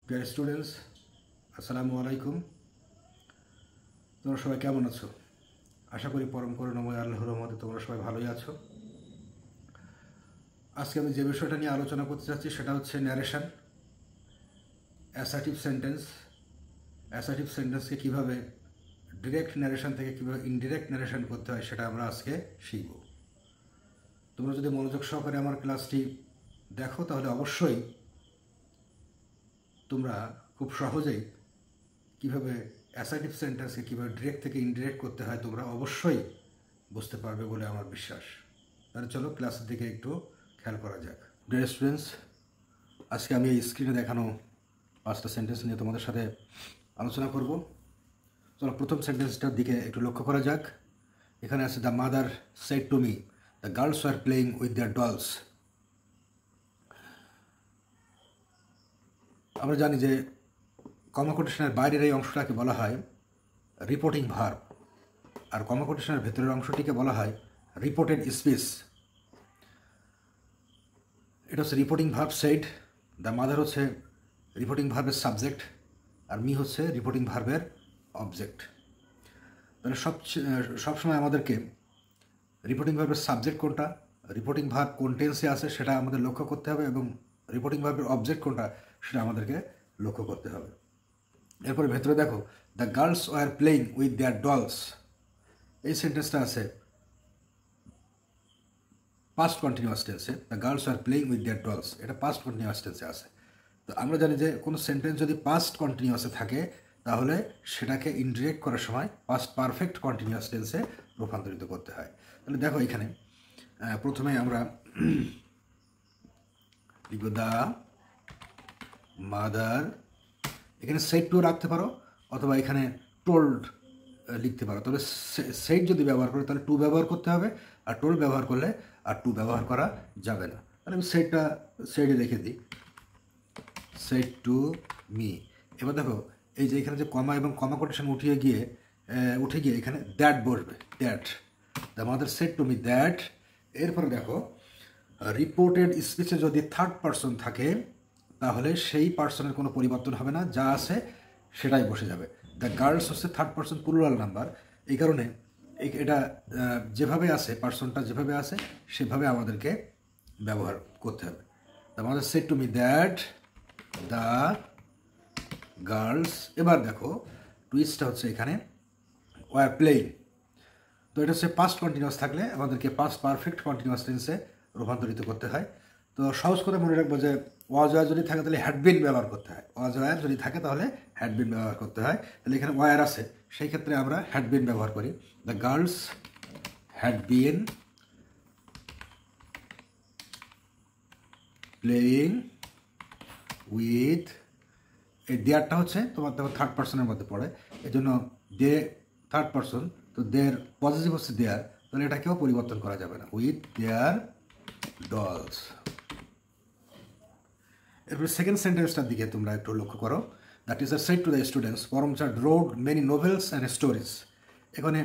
Dear students, আসসালামু আলাইকুম। তোমরা সবাই কেমন আছো? আশা করি পরম করুণাময় আল্লাহর রহমতে তোমরা সবাই ভালোই আছো। আজকে আমি যে বিষয়টা নিয়ে আলোচনা করতে চাচ্ছি সেটা হচ্ছে ন্যারেশন, অ্যাসার্টিভ সেন্টেন্স। অ্যাসার্টিভ সেন্টেন্সকে কীভাবে ডিরেক্ট ন্যারেশন থেকে কীভাবে ইনডিরেক্ট ন্যারেশন করতে হয় সেটা আমরা আজকে শিখব। তোমরা যদি মনোযোগ সহকারে আমার ক্লাসটি দেখো তাহলে অবশ্যই তোমরা খুব সহজেই কীভাবে অ্যাসার্টিভ সেন্টেন্সকে কীভাবে ডিরেক্ট থেকে ইনডিরেক্ট করতে হয় তোমরা অবশ্যই বুঝতে পারবে বলে আমার বিশ্বাস। তাহলে চলো ক্লাসের দিকে একটু খেয়াল করা যাক। ডিয়ার স্টুডেন্টস, আজকে আমি এই স্ক্রিনে দেখানো 5টা সেন্টেন্স নিয়ে তোমাদের সাথে আলোচনা করব। চলো প্রথম সেন্টেন্সটার দিকে একটু লক্ষ্য করা যাক। এখানে আছে the mother said to me the girls are playing with their dolls. আমরা জানি যে কমা কোটেশনের বাইরের এই অংশটাকে বলা হয় রিপোর্টিং ভার্ব, আর কমা কোটেশনের ভেতরের অংশটিকে বলা হয় রিপোর্টেড স্পিচ। এটা হচ্ছে reporting verb said, the mother হচ্ছে রিপোর্টিং ভার্বের সাবজেক্ট, আর মি হচ্ছে রিপোর্টিং ভার্বের অবজেক্ট। তাহলে সবসময় আমাদেরকে রিপোর্টিং ভার্বের সাবজেক্ট কোনটা, রিপোর্টিং ভার্ব কোন টেন্সে আছে সেটা আমাদের লক্ষ্য করতে হবে, এবং রিপোর্টিং ভার্বের অবজেক্ট কোনটা সেটা আমাদেরকে লক্ষ্য করতে হবে। এরপরে ভেতরে দেখো the girls were playing with their dolls. এই সেন্টেন্সটা আছে পাস্ট কন্টিনিউয়াস টেন্সে, the girls are playing with their dolls, এটা পাস্ট কন্টিনিউয়াস টেন্সে আছে। তো আমরা জানি যে কোনো সেন্টেন্স যদি পাস্ট কন্টিনিউয়াসে থাকে তাহলে সেটাকে ইনডিরেক্ট করার সময় পাস্ট পারফেক্ট কন্টিনিউয়াস টেন্সে রূপান্তরিত করতে হয়। তাহলে দেখো এখানে প্রথমে আমরা লিখব দ্য মাদার, এখানে সেড টু রাখতে পারো অথবা এখানে টোল্ড লিখতে পারো। তবে সেড যদি ব্যবহার করে তাহলে টু ব্যবহার করতে হবে, আর টোল্ড ব্যবহার করলে আর টু ব্যবহার করা যাবে না। তাহলে আমি সেডে রেখে দিই, সেড টু মি। এবার দেখো এই যে এখানে যে কমা এবং কমা কোটেশন উঠে গিয়ে এখানে দ্যাট বসবে, that, the mother said to me that. এরপরে দেখো রিপোর্টেড স্পিচে যদি থার্ড পারসন থাকে তাহলে সেই পার্সনের কোনো পরিবর্তন হবে না, যা আছে সেটাই বসে যাবে। দ্য গার্লস হচ্ছে থার্ড পারসন প্লুরাল নাম্বার, এই কারণে এটা যেভাবে আছে, পার্সনটা যেভাবে আছে সেভাবে আমাদেরকে ব্যবহার করতে হবে। The mother said to me that the girls. এবার দেখো টুইস্টটা হচ্ছে এখানে ওয়ার প্লেয়িং। তো এটা হচ্ছে পাস্ট কন্টিনিউয়াস থাকলে আমাদেরকে পাস্ট পারফেক্ট কন্টিনিউয়াস টেন্সে রূপান্তরিত করতে হয়। তো সহজ করে মনে রাখবো যে ওয়াজ ওয়ার যদি থাকে তাহলে হ্যাডবিন ব্যবহার করতে হয়, ওয়াজ ওয়ার যদি থাকে তাহলে হ্যাডবিন ব্যবহার করতে হয়। তাহলে এখানে ওয়ার আছে, সেই ক্ষেত্রে আমরা হ্যাডবিন ব্যবহার করি। The girls had been playing with, এই দেয়ারটা হচ্ছে তোমার দেখো থার্ড পার্সনের মধ্যে পড়ে, এই জন্য দে থার্ড পার্সন, তো দের পজিটিভ হচ্ছে দেয়ার, তাহলে এটাকেও পরিবর্তন করা যাবে না, উইথ দেয়ার ডলস। এরপরে সেকেন্ড সেন্টেন্সটার দিকে তোমরা একটু লক্ষ্য করো। The teacher said to the students Premchand wrote many novels and stories. এখানে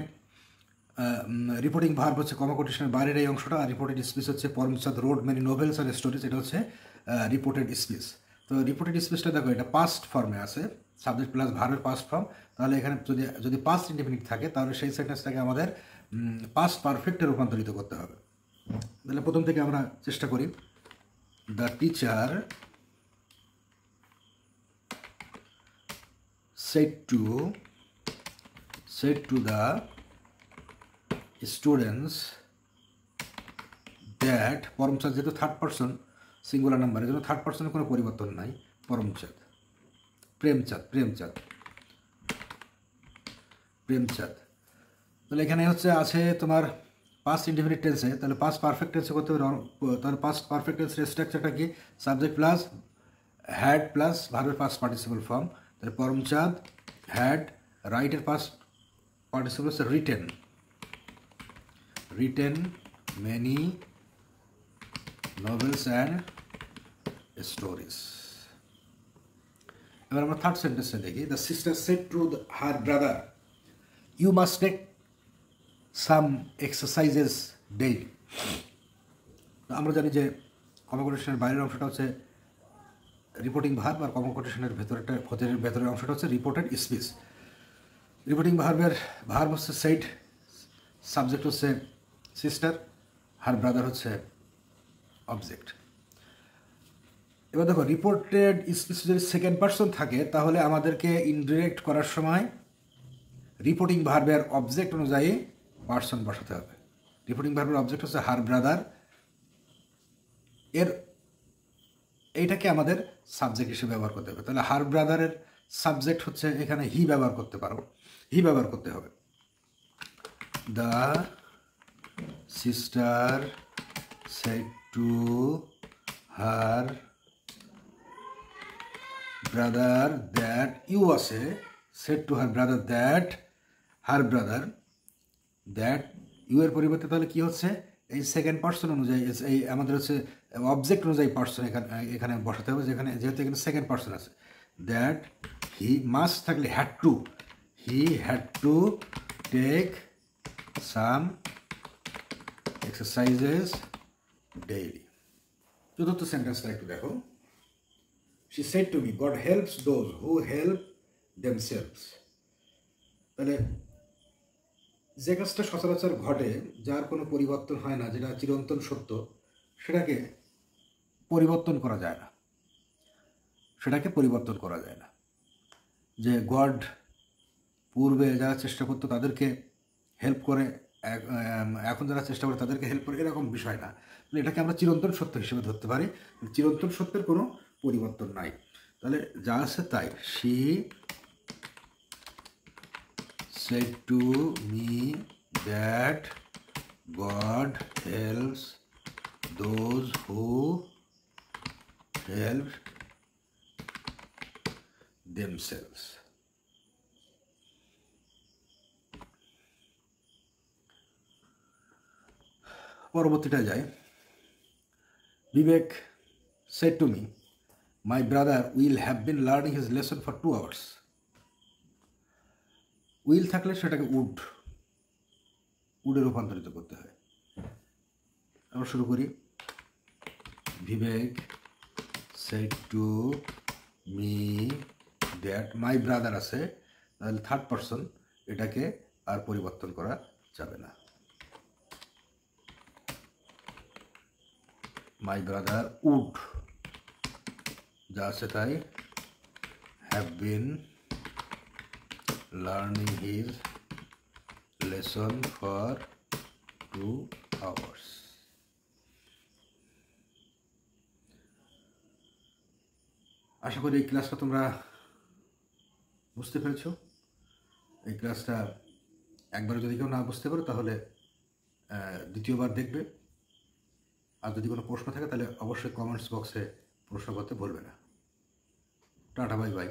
রিপোর্টিং ভার্ব হচ্ছে কমা কোটেশনের বাইরের এই অংশটা, আর রিপোর্টেড স্পিচ হচ্ছে Premchand wrote many novels and stories, এটা হচ্ছে রিপোর্টেড স্পিচ। তো রিপোর্টেড স্পিচটা দেখো এটা পাস্ট ফর্মে আছে, সাবজেক্ট প্লাস ভার্বের পাস্ট ফর্ম। তাহলে এখানে যদি পাস্ট ইনডিফিনিট থাকে তাহলে সেই সেন্টেন্সটাকে আমাদের পাস্ট পারফেক্টে রূপান্তরিত করতে হবে। তাহলে প্রথম থেকে আমরা চেষ্টা করি। The teacher said to the students that, Paramchand যেহেতু থার্ড পার্সন সিঙ্গুলার নাম্বার, এর জন্য থার্ড পার্সনের কোনো পরিবর্তন নাই, পরমচাঁদ, প্রেমচাঁদ। তাহলে এখানে হচ্ছে আছে তোমার পাস্ট ইনডিফিনিট টেন্সে, তাহলে পাস্ট পারফেক্ট টেন্সে করতে হবে। তাহলে পাস্ট পারফেক্ট টেন্সের স্ট্রাকচারটা কি, সাবজেক্ট প্লাস হ্যাড প্লাস ভার্বের পাস্ট পার্টিসিপল ফর্ম। তাহলে পরমচাঁদ হ্যাড, রাইটের পাস্ট পার্টিসিপল হচ্ছে written many novels and stories. এবার আমরা থার্ড সেন্টেন্সে দেখি। The sister said to her brother you must take some exercises daily. আমরা জানি যে কমা কোটেশনের বাইরের অংশটা হচ্ছে রিপোর্টিং ভার্ব আর কমন কোটেশনের ভেতরের অংশটা হচ্ছে রিপোর্টেড স্পিচ। রিপোর্টিং ভার্ব হচ্ছে সেড, সাবজেক্ট হচ্ছে সিস্টার, হার ব্রাদার হচ্ছে অবজেক্ট। এবার দেখো, রিপোর্টেড স্পিচ যদি সেকেন্ড পার্সন থাকে তাহলে আমাদেরকে ইনডিরেক্ট করার সময় রিপোর্টিং ভার্বের অবজেক্ট অনুযায়ী পার্সন বসাতে হবে। রিপোর্টিং ভার্বের অবজেক্ট হচ্ছে হার ব্রাদার, এইটাকে আমাদের সাবজেক্ট হিসেবে ব্যবহার করতে হবে। তাহলে হার ব্রাদারের সাবজেক্ট হচ্ছে এখানে হি ব্যবহার করতে পারো, হি ব্যবহার করতে হবে। The sister said to her brother that, you আছে, said to her brother that, her brother that, you এর পরিবর্তে তাহলে কি হচ্ছে, এই সেকেন্ড পার্সন অনুযায়ী এই আমাদের হচ্ছে অবজেক্ট অনুযায়ী পার্সন এখানে বসাতে হবে, যেহেতু এখানে সেকেন্ড পার্সন আছে। দ্যাট হি মাস্ট থাকলে he had to take some exercises daily. চতুর্থ সেন্টেন্সটা একটু দেখো। She said to me, God helps those who help themselves. তাহলে যে কাজটা সচরাচর ঘটে, যার কোনো পরিবর্তন হয় না, যেটা চিরন্তন সত্য, সেটাকে পরিবর্তন করা যায় না, যে গড পূর্বে যারা চেষ্টা করতো তাদেরকে হেল্প করে, এখন যারা চেষ্টা করে তাদেরকে হেল্প করে, এরকম বিষয় না। এটাকে আমরা চিরন্তন সত্য হিসেবে ধরতে পারি, চিরন্তন সত্যের কোনো পরিবর্তন নাই। তাহলে যা আছে তাই। She said to me that God helps those who help themselves. পরবর্তীটা যায়। বিবেক said to me, my brother will have been learning his lesson for 2 hours. Will থাকলে সেটাকে উডে রূপান্তরিত করতে হয়। আমরা শুরু করি। বিবেক said to me that, my brother আছে, তাহলে থার্ড পার্সন, এটাকে আর পরিবর্তন করা যাবে না। my brother would, যা আছে তাই, have been learning his lesson for 2 hours. আশা করি এই ক্লাসটা তোমরা বুঝতে পেরেছো। এই ক্লাসটা একবার যদি কেউ না বুঝতে পারো তাহলে দ্বিতীয়বার দেখবে। আর যদি কোনো প্রশ্ন থাকে তাহলে অবশ্যই কমেন্টস বক্সে প্রশ্ন করতে ভুলবে না। Tata, bye bye.